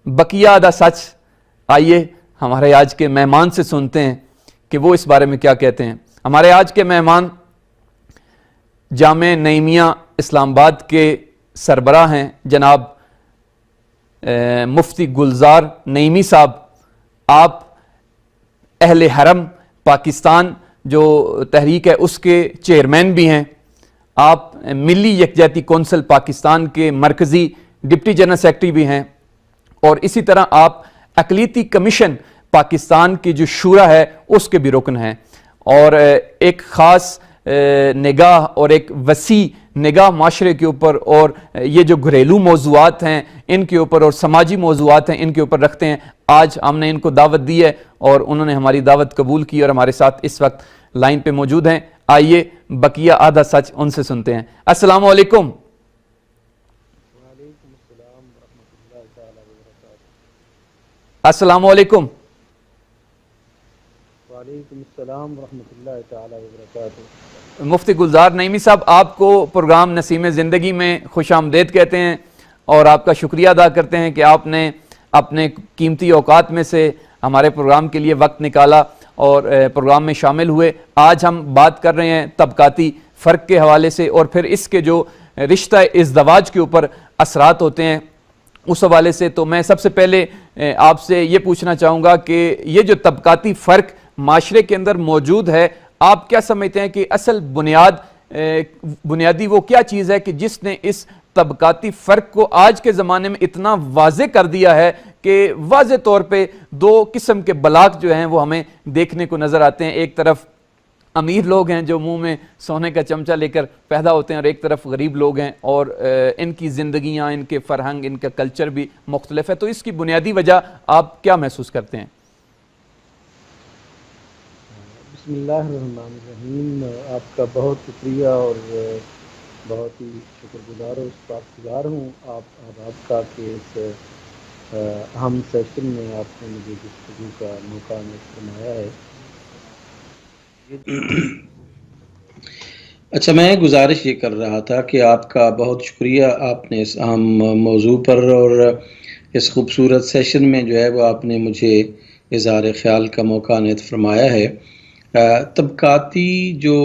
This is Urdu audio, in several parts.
بقیہ آدھا سچ، آئیے ہمارے آج کے مہمان سے سنتے ہیں کہ وہ اس بارے میں کیا کہتے ہیں۔ ہمارے آج کے مہمان جامعہ نعیمیہ اسلام آباد کے سربراہ ہیں جناب مفتی گلزار نعیمی صاحب۔ آپ اہل حرم پاکستان جو تحریک ہے اس کے چیئرمین بھی ہیں، آپ ملی یکجہتی کونسل پاکستان کے مرکزی ڈپٹی جنرل سیکرٹری بھی ہیں، اور اسی طرح آپ اقلیتی کمیشن پاکستان کی جو شورا ہے اس کے بھی رکن ہیں، اور ایک خاص نگاہ اور ایک وسیع نگاہ معاشرے کے اوپر اور یہ جو گھریلو موضوعات ہیں ان کے اوپر اور سماجی موضوعات ہیں ان کے اوپر رکھتے ہیں۔ آج ہم نے ان کو دعوت دی ہے اور انہوں نے ہماری دعوت قبول کی اور ہمارے ساتھ اس وقت لائن پہ موجود ہیں۔ آئیے بقیہ آدھا سچ ان سے سنتے ہیں۔ السلام علیکم۔ السلام علیکم۔ وعلیکم السلام ورحمۃ اللہ تعالی وبرکاتہ۔ مفتی گلزار نعیمی صاحب، آپ کو پروگرام نسیم زندگی میں خوش آمدید کہتے ہیں اور آپ کا شکریہ ادا کرتے ہیں کہ آپ نے اپنے قیمتی اوقات میں سے ہمارے پروگرام کے لیے وقت نکالا اور پروگرام میں شامل ہوئے۔ آج ہم بات کر رہے ہیں طبقاتی فرق کے حوالے سے اور پھر اس کے جو رشتہ ازدواج کے اوپر اثرات ہوتے ہیں اس حوالے سے۔ تو میں سب سے پہلے آپ سے یہ پوچھنا چاہوں گا کہ یہ جو طبقاتی فرق معاشرے کے اندر موجود ہے، آپ کیا سمجھتے ہیں کہ اصل بنیادی وہ کیا چیز ہے کہ جس نے اس طبقاتی فرق کو آج کے زمانے میں اتنا واضح کر دیا ہے کہ واضح طور پہ دو قسم کے بلاک جو ہیں وہ ہمیں دیکھنے کو نظر آتے ہیں۔ ایک طرف امیر لوگ ہیں جو منہ میں سونے کا چمچہ لے کر پیدا ہوتے ہیں، اور ایک طرف غریب لوگ ہیں، اور ان کی زندگیاں، ان کے فرہنگ، ان کا کلچر بھی مختلف ہے۔ تو اس کی بنیادی وجہ آپ کیا محسوس کرتے ہیں؟ بسم اللہ الرحمن الرحیم۔ آپ کا بہت شکریہ اور بہت ہی شکر گزار اور سپاسگزار ہوں آپ کا کہ اس اہم سیشن میں آپ نے مجھے گفتگو کا موقع فرمایا ہے۔ اچھا، میں گزارش یہ کر رہا تھا کہ آپ کا بہت شکریہ، آپ نے اس اہم موضوع پر اور اس خوبصورت سیشن میں جو ہے وہ آپ نے مجھے اظہار خیال کا موقع عنایت فرمایا ہے۔ طبقاتی جو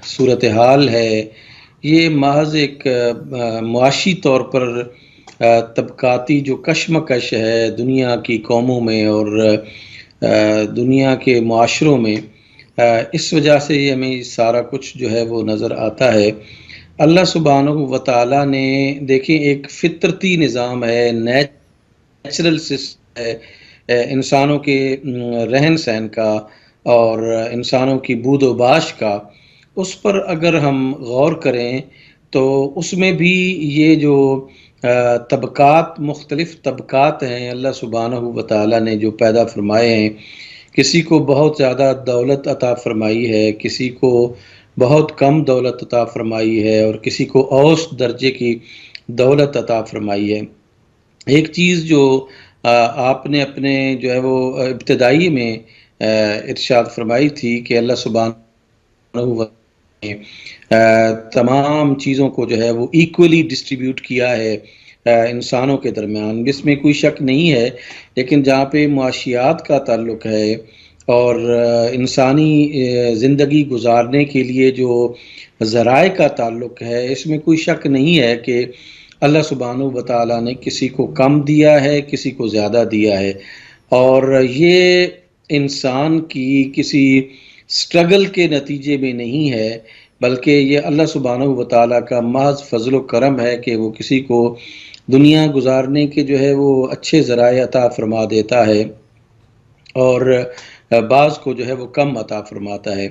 صورتحال ہے یہ محض ایک معاشی طور پر طبقاتی جو کشمکش ہے دنیا کی قوموں میں اور دنیا کے معاشروں میں، اس وجہ سے یہ ہمیں سارا کچھ جو ہے وہ نظر آتا ہے۔ اللہ سبحانہ و تعالیٰ نے دیکھیں ایک فطرتی نظام ہے، نیچرل سسٹم ہے انسانوں کے رہن سہن کا اور انسانوں کی بود و باش کا، اس پر اگر ہم غور کریں تو اس میں بھی یہ جو طبقات، مختلف طبقات ہیں اللہ سبحانہ و تعالیٰ نے جو پیدا فرمائے ہیں، کسی کو بہت زیادہ دولت عطا فرمائی ہے، کسی کو بہت کم دولت عطا فرمائی ہے، اور کسی کو اوسط درجے کی دولت عطا فرمائی ہے۔ ایک چیز جو آپ نے اپنے جو ہے وہ ابتدائی میں ارشاد فرمائی تھی کہ اللہ سبحانہ و تعالیٰ نے تمام چیزوں کو جو ہے وہ ایکولی ڈسٹریبیوٹ کیا ہے انسانوں کے درمیان، اس میں کوئی شک نہیں ہے، لیکن جہاں پہ معاشیات کا تعلق ہے اور انسانی زندگی گزارنے کے لیے جو ذرائع کا تعلق ہے، اس میں کوئی شک نہیں ہے کہ اللہ سبحانہ و تعالیٰ نے کسی کو کم دیا ہے، کسی کو زیادہ دیا ہے، اور یہ انسان کی کسی سٹرگل کے نتیجے میں نہیں ہے، بلکہ یہ اللہ سبحانہ و تعالیٰ کا محض فضل و کرم ہے کہ وہ کسی کو دنیا گزارنے کے جو ہے وہ اچھے ذرائع عطا فرما دیتا ہے اور بعض کو جو ہے وہ کم عطا فرماتا ہے۔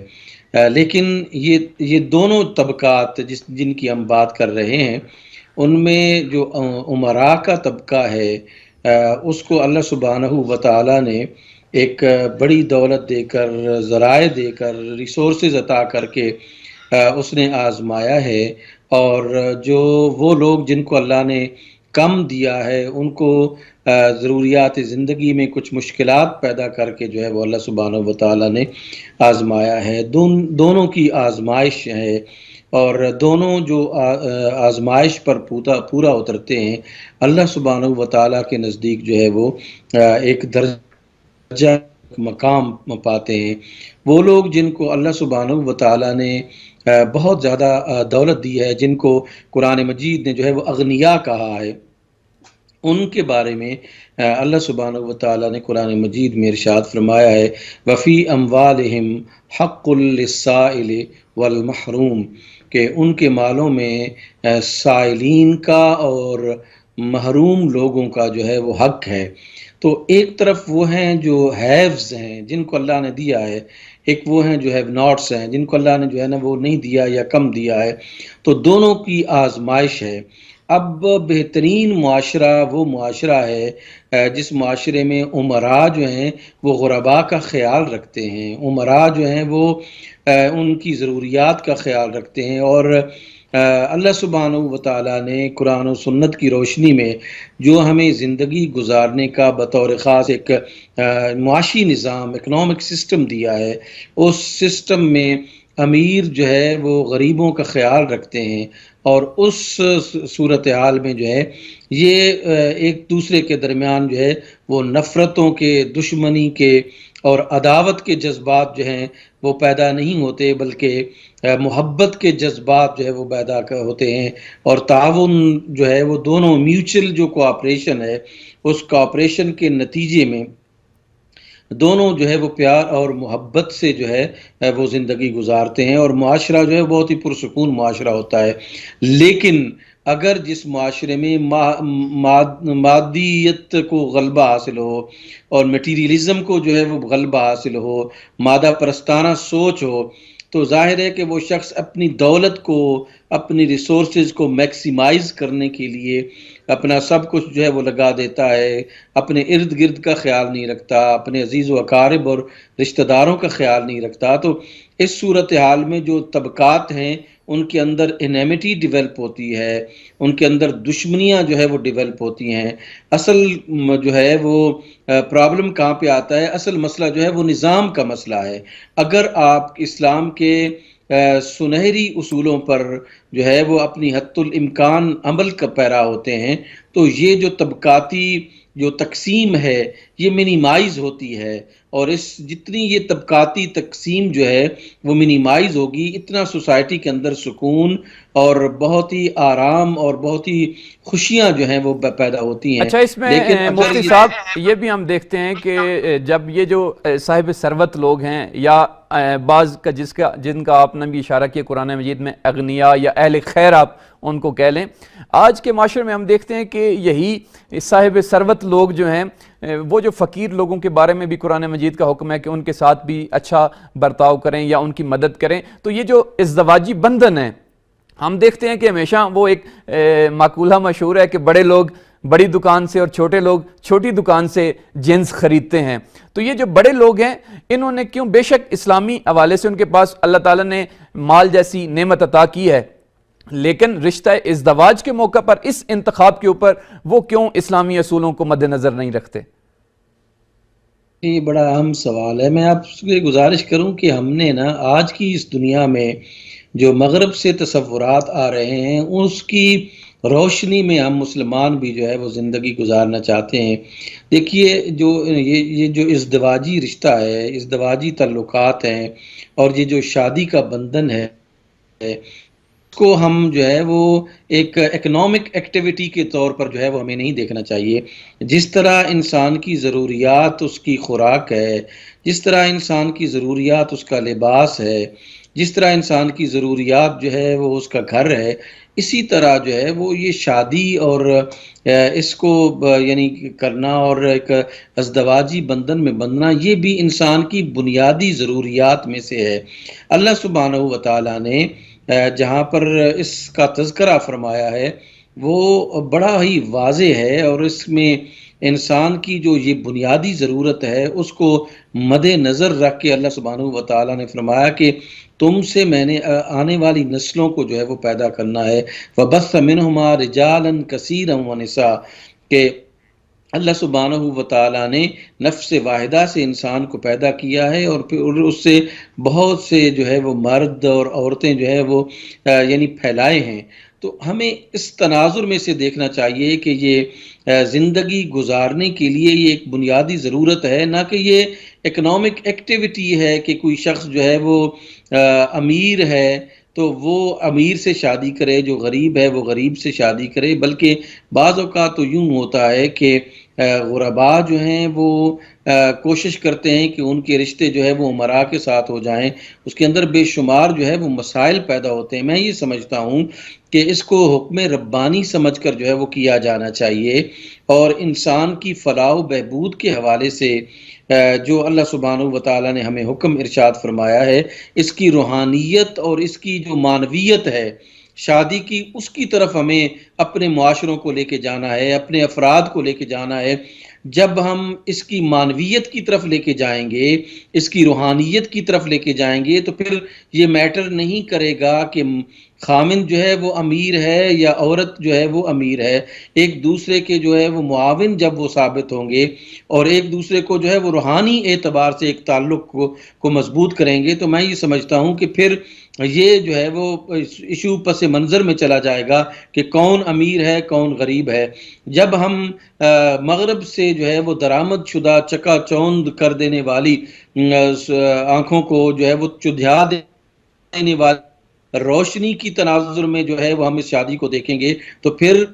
لیکن یہ دونوں طبقات جن کی ہم بات کر رہے ہیں، ان میں جو امراء کا طبقہ ہے اس کو اللہ سبحانہ و تعالیٰ نے ایک بڑی دولت دے کر، ذرائع دے کر، ریسورسز عطا کر کے اس نے آزمایا ہے، اور جو وہ لوگ جن کو اللہ نے کم دیا ہے ان کو ضروریات زندگی میں کچھ مشکلات پیدا کر کے جو ہے وہ اللہ سبحانہ و تعالیٰ نے آزمایا ہے۔ دونوں کی آزمائش ہے، اور دونوں جو آزمائش پر پورا اترتے ہیں، اللہ سبحانہ و تعالیٰ کے نزدیک جو ہے وہ ایک درجہ مقام پاتے ہیں۔ وہ لوگ جن کو اللہ سبحانہ و تعالیٰ نے بہت زیادہ دولت دی ہے، جن کو قرآن مجید نے جو ہے وہ اغنیاء کہا ہے، ان کے بارے میں اللہ سبحانہ و تعالیٰ نے قرآن مجید میں ارشاد فرمایا ہے، وفی اموالہم حق للسائل والمحروم، کہ ان کے مالوں میں سائلین کا اور محروم لوگوں کا جو ہے وہ حق ہے۔ تو ایک طرف وہ ہیں جو ہیوز ہیں جن کو اللہ نے دیا ہے، ایک وہ ہیں جو ہیو ناٹس ہیں جن کو اللہ نے جو ہے نا وہ نہیں دیا یا کم دیا ہے، تو دونوں کی آزمائش ہے۔ اب بہترین معاشرہ وہ معاشرہ ہے جس معاشرے میں امراء جو ہیں وہ غرباء کا خیال رکھتے ہیں، امراء جو ہیں وہ ان کی ضروریات کا خیال رکھتے ہیں، اور اللہ سبحانہ و تعالیٰ نے قرآن و سنت کی روشنی میں جو ہمیں زندگی گزارنے کا بطور خاص ایک معاشی نظام، اکنامک سسٹم دیا ہے، اس سسٹم میں امیر جو ہے وہ غریبوں کا خیال رکھتے ہیں، اور اس صورتحال میں جو ہے یہ ایک دوسرے کے درمیان جو ہے وہ نفرتوں کے، دشمنی کے اور عداوت کے جذبات جو ہیں وہ پیدا نہیں ہوتے، بلکہ محبت کے جذبات جو ہے وہ پیدا ہوتے ہیں، اور تعاون جو ہے وہ دونوں میوچل جو کوآپریشن ہے، اس کوآپریشن کے نتیجے میں دونوں جو ہے وہ پیار اور محبت سے جو ہے وہ زندگی گزارتے ہیں، اور معاشرہ جو ہے بہت ہی پرسکون معاشرہ ہوتا ہے۔ لیکن اگر جس معاشرے میں مادیت کو غلبہ حاصل ہو اور میٹیریلزم کو جو ہے وہ غلبہ حاصل ہو، مادہ پرستانہ سوچ ہو، تو ظاہر ہے کہ وہ شخص اپنی دولت کو، اپنی ریسورسز کو میکسیمائز کرنے کے لیے اپنا سب کچھ جو ہے وہ لگا دیتا ہے، اپنے ارد گرد کا خیال نہیں رکھتا، اپنے عزیز و اقارب اور رشتہ داروں کا خیال نہیں رکھتا۔ تو اس صورتحال میں جو طبقات ہیں ان کے اندر انیمٹی ڈیولپ ہوتی ہے، ان کے اندر دشمنیاں جو ہے وہ ڈیولپ ہوتی ہیں۔ اصل جو ہے وہ پرابلم کہاں پہ آتا ہے؟ اصل مسئلہ جو ہے وہ نظام کا مسئلہ ہے۔ اگر آپ اسلام کے سنہری اصولوں پر جو ہے وہ اپنی حد الامکان عمل کا پیرا ہوتے ہیں، تو یہ جو طبقاتی جو تقسیم ہے یہ منیمائز ہوتی ہے، اور اس جتنی یہ طبقاتی تقسیم جو ہے وہ منیمائز ہوگی، اتنا سوسائٹی کے اندر سکون اور بہت ہی آرام اور بہت ہی خوشیاں جو ہیں وہ پیدا ہوتی ہیں۔ اچھا، اس میں مفتی صاحب یہ بھی ہم دیکھتے ہیں کہ جب یہ جو صاحب ثروت لوگ ہیں، یا بعض کا جن کا آپ نے بھی اشارہ کیا قرآن مجید میں اغنیاء یا اہل خیر آپ ان کو کہہ لیں، آج کے معاشرے میں ہم دیکھتے ہیں کہ یہی صاحب ثروت لوگ جو ہیں وہ جو فقیر لوگوں کے بارے میں بھی قرآن مجید کا حکم ہے کہ ان کے ساتھ بھی اچھا برتاؤ کریں یا ان کی مدد کریں، تو یہ جو ازدواجی بندھن ہے ہم دیکھتے ہیں کہ ہمیشہ وہ ایک مقولہ مشہور ہے کہ بڑے لوگ بڑی دکان سے اور چھوٹے لوگ چھوٹی دکان سے جنس خریدتے ہیں۔ تو یہ جو بڑے لوگ ہیں انہوں نے کیوں، بے شک اسلامی حوالے سے ان کے پاس اللہ تعالیٰ نے مال جیسی نعمت عطا کی ہے، لیکن رشتہ ازدواج کے موقع پر اس انتخاب کے اوپر وہ کیوں اسلامی اصولوں کو مد نظر نہیں رکھتے؟ یہ بڑا اہم سوال ہے۔ میں آپ سے گزارش کروں کہ ہم نے نا آج کی اس دنیا میں جو مغرب سے تصورات آ رہے ہیں اس کی روشنی میں ہم مسلمان بھی جو ہے وہ زندگی گزارنا چاہتے ہیں۔ دیکھیے یہ جو ازدواجی رشتہ ہے، ازدواجی تعلقات ہیں، اور یہ جو شادی کا بندھن ہے اس کو ہم جو ہے وہ ایک اکنامک ایکٹیویٹی کے طور پر جو ہے وہ ہمیں نہیں دیکھنا چاہیے۔ جس طرح انسان کی ضروریات اس کی خوراک ہے، جس طرح انسان کی ضروریات اس کا لباس ہے، جس طرح انسان کی ضروریات جو ہے وہ اس کا گھر ہے، اسی طرح جو ہے وہ یہ شادی اور اس کو یعنی کرنا اور ایک ازدواجی بندھن میں بندھنا، یہ بھی انسان کی بنیادی ضروریات میں سے ہے۔ اللہ سبحانہ و تعالیٰ نے جہاں پر اس کا تذکرہ فرمایا ہے وہ بڑا ہی واضح ہے، اور اس میں انسان کی جو یہ بنیادی ضرورت ہے اس کو مد نظر رکھ کے اللہ سبحانہ و تعالیٰ نے فرمایا کہ تم سے میں نے آنے والی نسلوں کو جو ہے وہ پیدا کرنا ہے۔ وَبَثَّ مِنْهُمَا رِجَالًا كَثِيرًا وَنِسَاءً، کہ اللہ سبحانہ و تعالیٰ نے نفس واحدہ سے انسان کو پیدا کیا ہے، اور پھر اس سے بہت سے جو ہے وہ مرد اور عورتیں جو ہے وہ یعنی پھیلائے ہیں۔ تو ہمیں اس تناظر میں سے دیکھنا چاہیے کہ یہ زندگی گزارنے کے لیے یہ ایک بنیادی ضرورت ہے، نہ کہ یہ اکنامک ایکٹیویٹی ہے کہ کوئی شخص جو ہے وہ امیر ہے تو وہ امیر سے شادی کرے، جو غریب ہے وہ غریب سے شادی کرے، بلکہ بعض اوقات تو یوں ہوتا ہے کہ غرباء جو ہیں وہ کوشش کرتے ہیں کہ ان کے رشتے جو ہے وہ امراء کے ساتھ ہو جائیں، اس کے اندر بے شمار جو ہے وہ مسائل پیدا ہوتے ہیں۔ میں یہ سمجھتا ہوں کہ اس کو حکم ربانی سمجھ کر جو ہے وہ کیا جانا چاہیے، اور انسان کی فلاح و بہبود کے حوالے سے جو اللہ سبحانہ و تعالیٰ نے ہمیں حکم ارشاد فرمایا ہے، اس کی روحانیت اور اس کی جو معنویت ہے شادی کی، اس کی طرف ہمیں اپنے معاشروں کو لے کے جانا ہے، اپنے افراد کو لے کے جانا ہے۔ جب ہم اس کی معنویت کی طرف لے کے جائیں گے، اس کی روحانیت کی طرف لے کے جائیں گے، تو پھر یہ میٹر نہیں کرے گا کہ خامند جو ہے وہ امیر ہے یا عورت جو ہے وہ امیر ہے۔ ایک دوسرے کے جو ہے وہ معاون جب وہ ثابت ہوں گے اور ایک دوسرے کو جو ہے وہ روحانی اعتبار سے ایک تعلق کو مضبوط کریں گے، تو میں یہ سمجھتا ہوں کہ پھر یہ جو ہے وہ ایشو پس منظر میں چلا جائے گا کہ کون امیر ہے کون غریب ہے۔ جب ہم مغرب سے جو ہے وہ درآمد شدہ چکا چوند کر دینے والی آنکھوں کو جو ہے وہ چدھیا دینے والی روشنی کی تناظر میں جو ہے وہ ہم اس شادی کو دیکھیں گے، تو پھر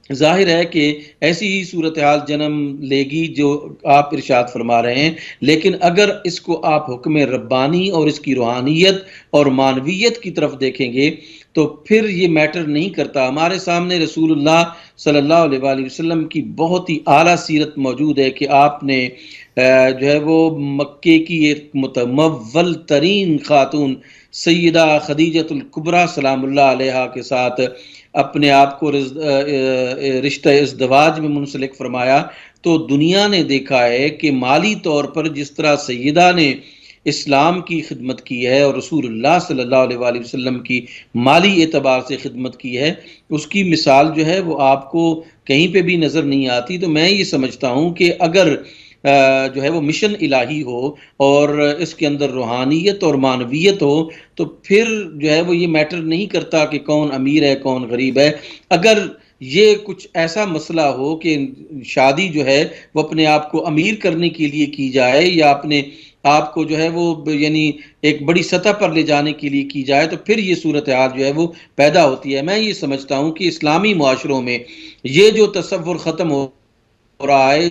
ظاہر ہے کہ ایسی ہی صورتحال جنم لے گی جو آپ ارشاد فرما رہے ہیں۔ لیکن اگر اس کو آپ حکم ربانی اور اس کی روحانیت اور معنویت کی طرف دیکھیں گے تو پھر یہ میٹر نہیں کرتا۔ ہمارے سامنے رسول اللہ صلی اللہ علیہ وآلہ وسلم کی بہت ہی اعلیٰ سیرت موجود ہے کہ آپ نے جو ہے وہ مکے کی ایک متمول ترین خاتون سیدہ خدیجۃ الکبریٰ سلام اللہ علیہا کے ساتھ اپنے آپ کو رشتہ ازدواج میں منسلک فرمایا، تو دنیا نے دیکھا ہے کہ مالی طور پر جس طرح سیدہ نے اسلام کی خدمت کی ہے اور رسول اللہ صلی اللہ علیہ وآلہ وسلم کی مالی اعتبار سے خدمت کی ہے، اس کی مثال جو ہے وہ آپ کو کہیں پہ بھی نظر نہیں آتی۔ تو میں یہ سمجھتا ہوں کہ اگر جو ہے وہ مشن الہی ہو اور اس کے اندر روحانیت اور معنویت ہو تو پھر جو ہے وہ یہ میٹر نہیں کرتا کہ کون امیر ہے کون غریب ہے۔ اگر یہ کچھ ایسا مسئلہ ہو کہ شادی جو ہے وہ اپنے آپ کو امیر کرنے کے لیے کی جائے یا اپنے آپ کو جو ہے وہ یعنی ایک بڑی سطح پر لے جانے کے لیے کی جائے، تو پھر یہ صورتحال جو ہے وہ پیدا ہوتی ہے۔ میں یہ سمجھتا ہوں کہ اسلامی معاشروں میں یہ جو تصور ختم ہو رہا ہے،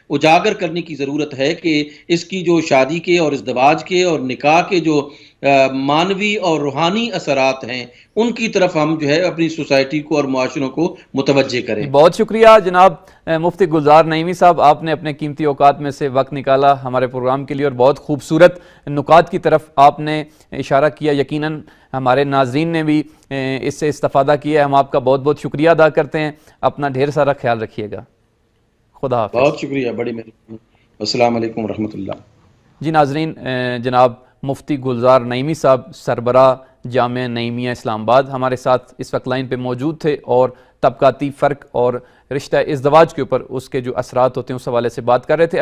اجاگر کرنے کی ضرورت ہے کہ اس کی جو شادی کے اور ازدواج کے اور نکاح کے جو معنوی اور روحانی اثرات ہیں ان کی طرف ہم جو ہے اپنی سوسائٹی کو اور معاشروں کو متوجہ کریں۔ بہت شکریہ جناب مفتی گلزار نعیمی صاحب، آپ نے اپنے قیمتی اوقات میں سے وقت نکالا ہمارے پروگرام کے لیے اور بہت خوبصورت نکات کی طرف آپ نے اشارہ کیا۔ یقیناً ہمارے ناظرین نے بھی اس سے استفادہ کیا ہے۔ ہم آپ کا بہت بہت شکریہ ادا کرتے ہیں۔ اپنا ڈھیر سارا خیال رکھیے گا۔ خدا حافظ۔ بہت شکریہ، بڑی مہربانی۔ السلام علیکم ورحمۃ اللہ۔ جی ناظرین، جناب مفتی گلزار نعیمی صاحب سربراہ جامعہ نعیمیہ اسلام آباد ہمارے ساتھ اس وقت لائن پہ موجود تھے اور طبقاتی فرق اور رشتہ ازدواج کے اوپر اس کے جو اثرات ہوتے ہیں اس حوالے سے بات کر رہے تھے۔